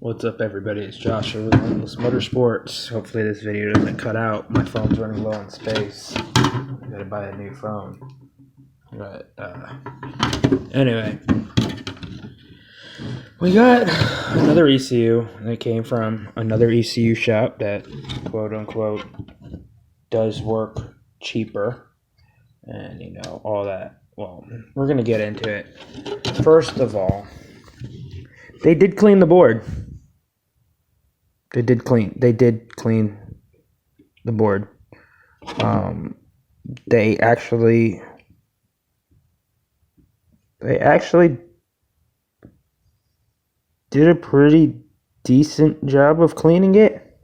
What's up, everybody? It's Josh with Relentless Motorsports. Hopefully this video doesn't cut out. My phone's running low on space. I gotta buy a new phone. But, anyway. We got another ECU that came from another ECU shop that, quote-unquote, does work cheaper. And, you know, all that. Well, we're gonna get into it. First of all, they did clean the board. They did clean the board. They actually did a pretty decent job of cleaning it.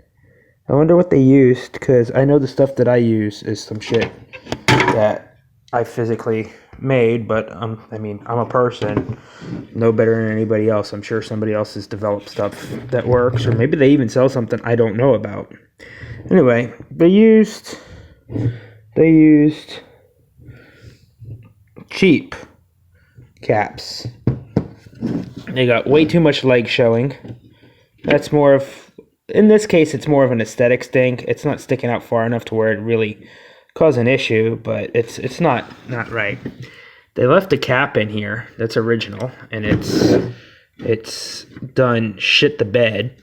I wonder what they used, because I know the stuff that I use is some shit that I physically made, but I mean, I'm a person, no better than anybody else. I'm sure somebody else has developed stuff that works, or maybe they even sell something I don't know about. Anyway, they used cheap caps. They got way too much leg showing. That's more of, in this case, it's more of an aesthetics thing. It's not sticking out far enough to where it really cause an issue, but it's not right. They left a cap in here that's original, and it's done shit the bed.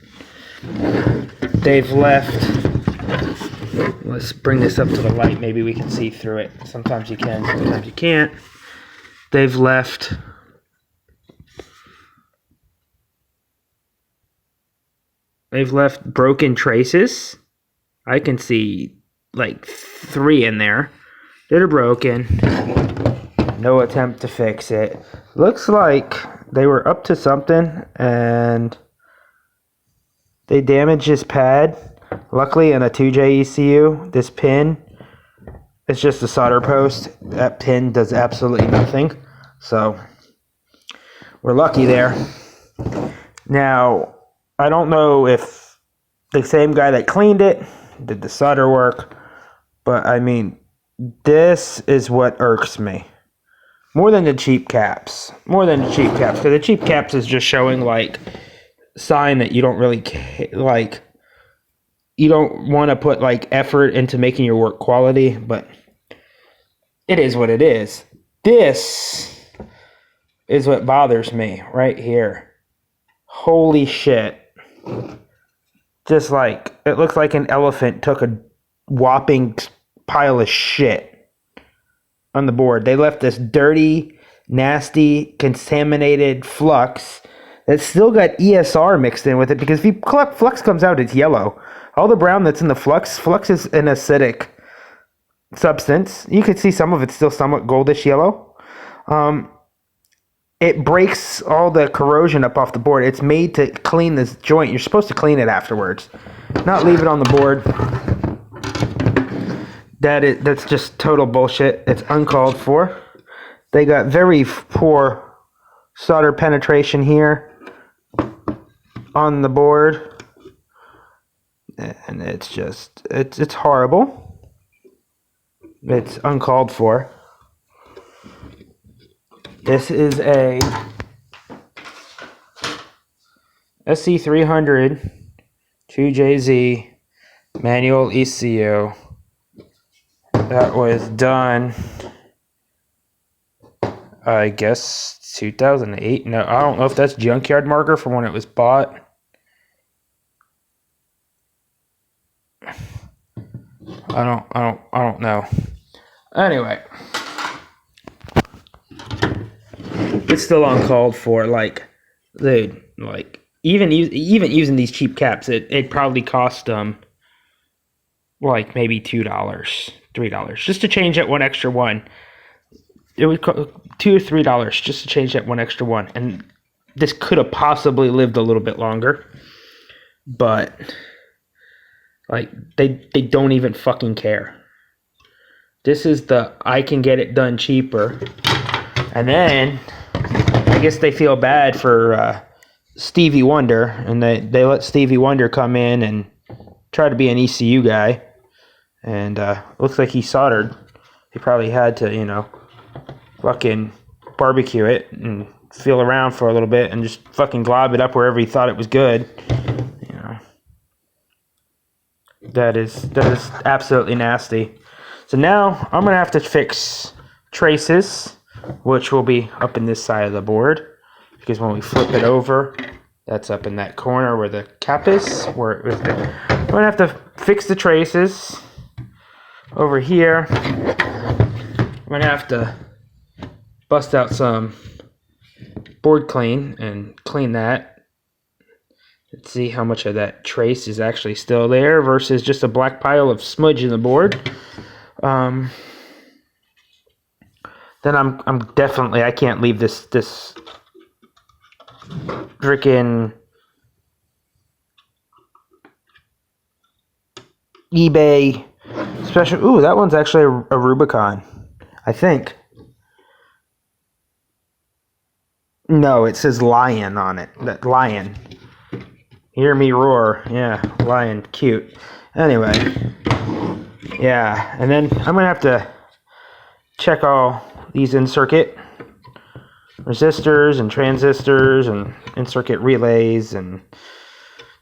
They've left, let's bring this up to the light, maybe we can see through it. Sometimes you can, sometimes you can't. They've left broken traces. I can see like 3 in there that are broken. No attempt to fix it. Looks like they were up to something and they damaged this pad. Luckily, in a 2J ECU, this pin is just a solder post. That pin does absolutely nothing. So we're lucky there. Now, I don't know if the same guy that cleaned it did the solder work, but I mean, this is what irks me. More than the cheap caps. Because the cheap caps is just showing, like, sign that you don't really, like, you don't want to put, like, effort into making your work quality, but it is what it is. This is what bothers me right here. Holy shit. Just like, it looks like an elephant took a whopping pile of shit on the board. They left this dirty, nasty, contaminated flux that's still got ESR mixed in with it, because if you collect flux comes out, it's yellow. All the brown that's in the flux is an acidic substance. You can see some of it's still somewhat goldish yellow. It breaks all the corrosion up off the board. It's made to clean this joint. You're supposed to clean it afterwards, not leave it on the board. That's just total bullshit. It's uncalled for. They got very poor solder penetration here on the board, and it's just it's horrible. It's uncalled for. This is a SC300 2JZ manual ECU that was done, I guess, 2008. No, I don't know if that's junkyard marker from when it was bought. I don't know. Anyway, it's still uncalled for. Like, dude, like, even using these cheap caps, it probably cost them like maybe $2, $3 just to change that one extra one. It would cost $2 or $3 just to change that one extra one, and this could have possibly lived a little bit longer, but like, they don't even fucking care. This is the I can get it done cheaper. And then I guess they feel bad for Stevie Wonder, and they let Stevie Wonder come in and try to be an ECU guy, and looks like he soldered. He probably had to, you know, fucking barbecue it and feel around for a little bit and just fucking glob it up wherever he thought it was good. You know, that is absolutely nasty. So now I'm gonna have to fix traces, which will be up in this side of the board, because when we flip it over, that's up in that corner where the cap is. I'm gonna have to fix the traces over here. I'm gonna have to bust out some board clean and clean that. Let's see how much of that trace is actually still there versus just a black pile of smudge in the board. Then I'm definitely, I can't leave this freaking eBay special. Ooh, that one's actually a Rubicon, I think. No, it says lion on it. That lion. Hear me roar. Yeah, lion, cute. Anyway, yeah, and then I'm gonna have to check all these in-circuit resistors and transistors and in-circuit relays and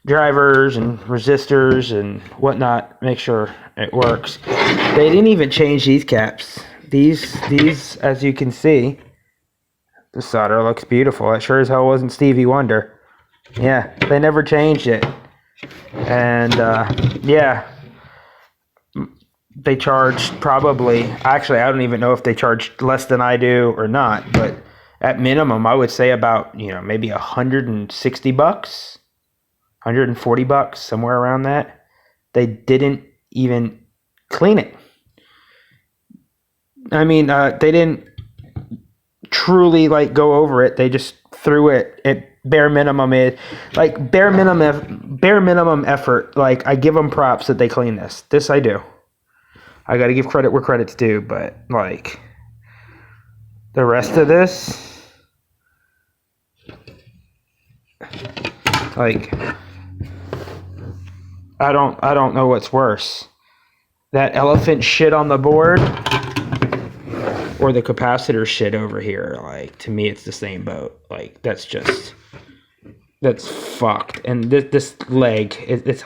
drivers and resistors and whatnot. Make sure it works. They didn't even change these caps. These, as you can see, the solder looks beautiful. It sure as hell wasn't Stevie Wonder. Yeah, they never changed it. And yeah, they charged probably, actually I don't even know if they charged less than I do or not, but at minimum I would say about, you know, maybe $160, $140, somewhere around that. They didn't even clean it. I mean, they didn't truly like go over it. They just threw it at bare minimum. Bare minimum effort. Like, I give them props that they clean this. This I do. I got to give credit where credit's due, but like the rest of this, like, I don't know what's worse. That elephant shit on the board or the capacitor shit over here. Like, to me it's the same boat. Like, that's fucked. And this leg, it's